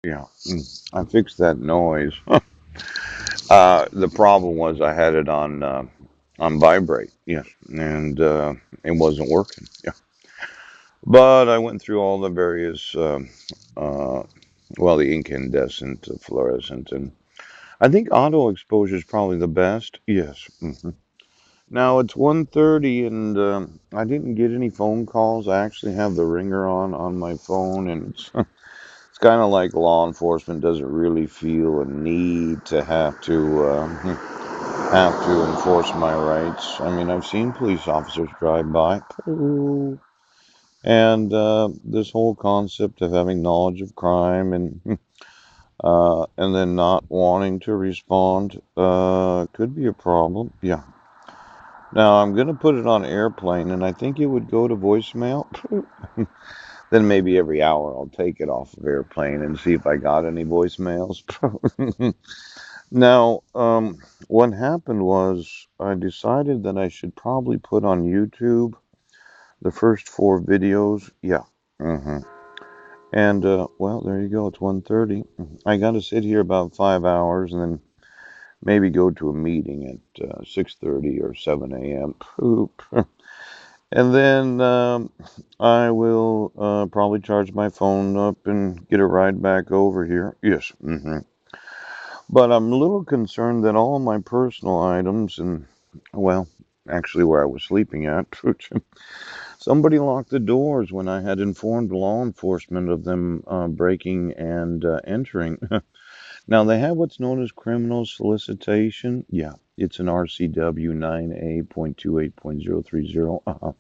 Yeah. I fixed that noise. The problem was I had it on vibrate. Yes, and it wasn't working. Yeah. But I went through all the various, uh, well, the incandescent, the fluorescent, and I think auto exposure is probably the best. Yes. Now it's 1:30 and I didn't get any phone calls. I actually have the ringer on my phone, and it's kind of like law enforcement doesn't really feel a need to have to enforce my rights. I mean, I've seen police officers drive by, and this whole concept of having knowledge of crime and then not wanting to respond could be a problem. Yeah. Now I'm gonna put it on airplane, and I think it would go to voicemail. Then maybe every hour I'll take it off of airplane and see if I got any voicemails. Now, what happened was I decided that I should probably put on YouTube the first four videos. Yeah. hmm And well, there you go. It's 1:30. I got to sit here about 5 hours and then maybe go to a meeting at 6:30 or 7 a.m. Poop. And then I will probably charge my phone up and get a ride back over here. Yes. But I'm a little concerned that all my personal items and, well, actually where I was sleeping at, somebody locked the doors when I had informed law enforcement of them breaking and entering. Now, they have what's known as criminal solicitation. Yeah, it's an RCW 9A.28.030.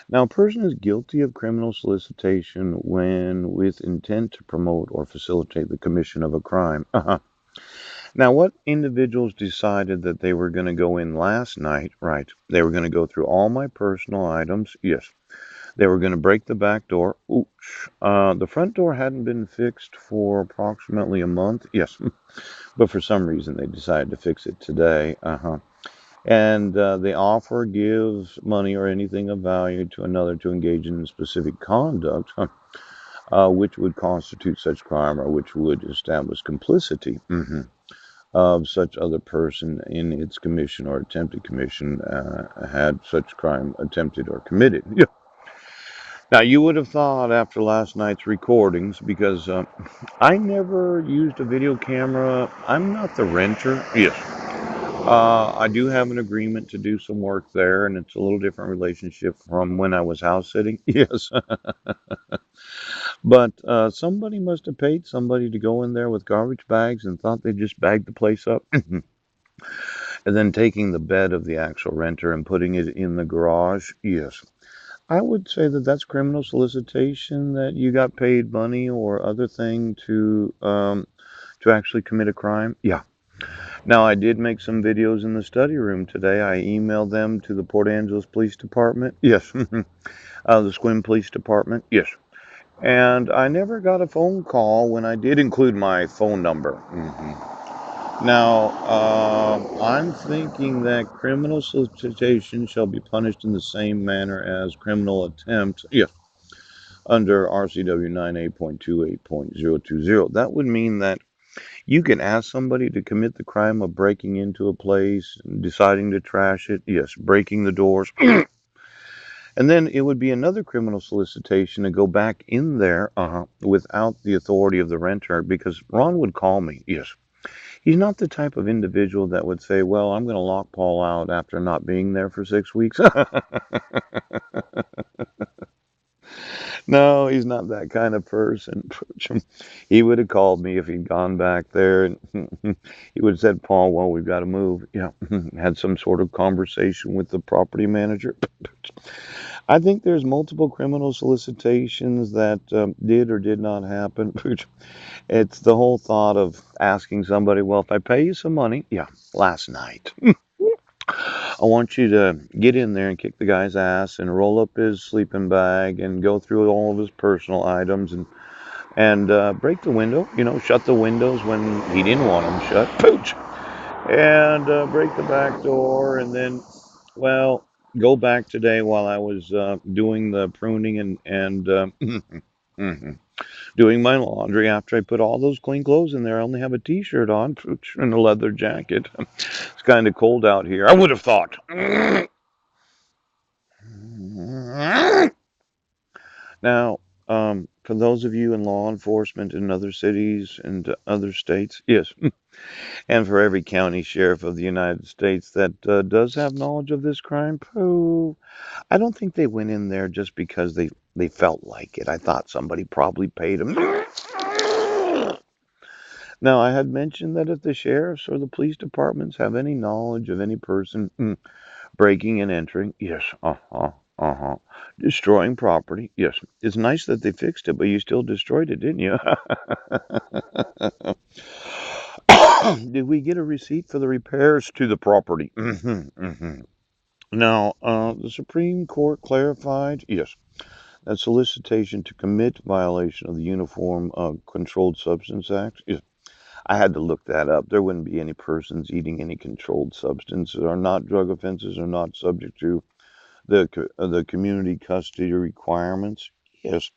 Now, a person is guilty of criminal solicitation when with intent to promote or facilitate the commission of a crime. Now, what individuals decided that they were going to go in last night? Right. They were going to go through all my personal items. Yes. They were going to break the back door. Oops. The front door hadn't been fixed for approximately a month. Yes. But for some reason, they decided to fix it today. And they offer, gives money or anything of value to another to engage in specific conduct, which would constitute such crime or which would establish complicity. Of such other person in its commission or attempted commission had such crime attempted or committed. Yeah. Now, you would have thought after last night's recordings, because I never used a video camera. I'm not the renter. Yes. I do have an agreement to do some work there, and it's a little different relationship from when I was house sitting. Yes. But somebody must have paid somebody to go in there with garbage bags and thought they just bagged the place up. And then taking the bed of the actual renter and putting it in the garage. Yes. I would say that that's criminal solicitation, that you got paid money or other thing to actually commit a crime. Yeah. Now, I did make some videos in the study room today. I emailed them to the Port Angeles Police Department. Yes. The Sequim Police Department. Yes. And I never got a phone call when I did include my phone number. Now, I'm thinking that criminal solicitation shall be punished in the same manner as criminal attempt. Yes, under RCW 9A.28.020. That would mean that you can ask somebody to commit the crime of breaking into a place, deciding to trash it, yes, breaking the doors. And then it would be another criminal solicitation to go back in there without the authority of the renter, because Ron would call me, yes. He's not the type of individual that would say, well, I'm going to lock Paul out after not being there for 6 weeks. No, he's not that kind of person. He would have called me if he'd gone back there, and he would have said, Paul, well, we've got to move. Yeah, had some sort of conversation with the property manager. I think there's multiple criminal solicitations that did or did not happen. It's the whole thought of asking somebody, well, if I pay you some money, yeah, last night, I want you to get in there and kick the guy's ass and roll up his sleeping bag and go through all of his personal items and break the window, shut the windows when he didn't want them shut, pooch, and break the back door, and then, well, go back today while I was doing the pruning and doing my laundry after I put all those clean clothes in there. I only have a t-shirt on and a leather jacket. It's kind of cold out here. I would have thought. Now, for those of you in law enforcement in other cities and other states, yes, and for every county sheriff of the United States that does have knowledge of this crime, pooh, I don't think they went in there just because they felt like it. I thought somebody probably paid them. Now, I had mentioned that if the sheriffs or the police departments have any knowledge of any person breaking and entering, yes, uh-huh, destroying property, yes. It's nice that they fixed it, but you still destroyed it, didn't you? Did we get a receipt for the repairs to the property? Now, the Supreme Court clarified, yes, that solicitation to commit violation of the Uniform Controlled Substance Act. Yes, I had to look that up. There wouldn't be any persons eating any controlled substances are not drug offenses are not subject to the community custody requirements. Yes.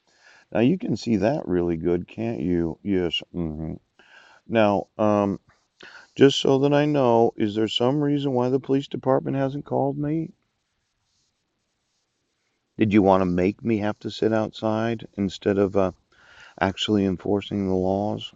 Now you can see that really good, can't you? Yes. Now, just so that I know, is there some reason why the police department hasn't called me? Did you want to make me have to sit outside instead of actually enforcing the laws?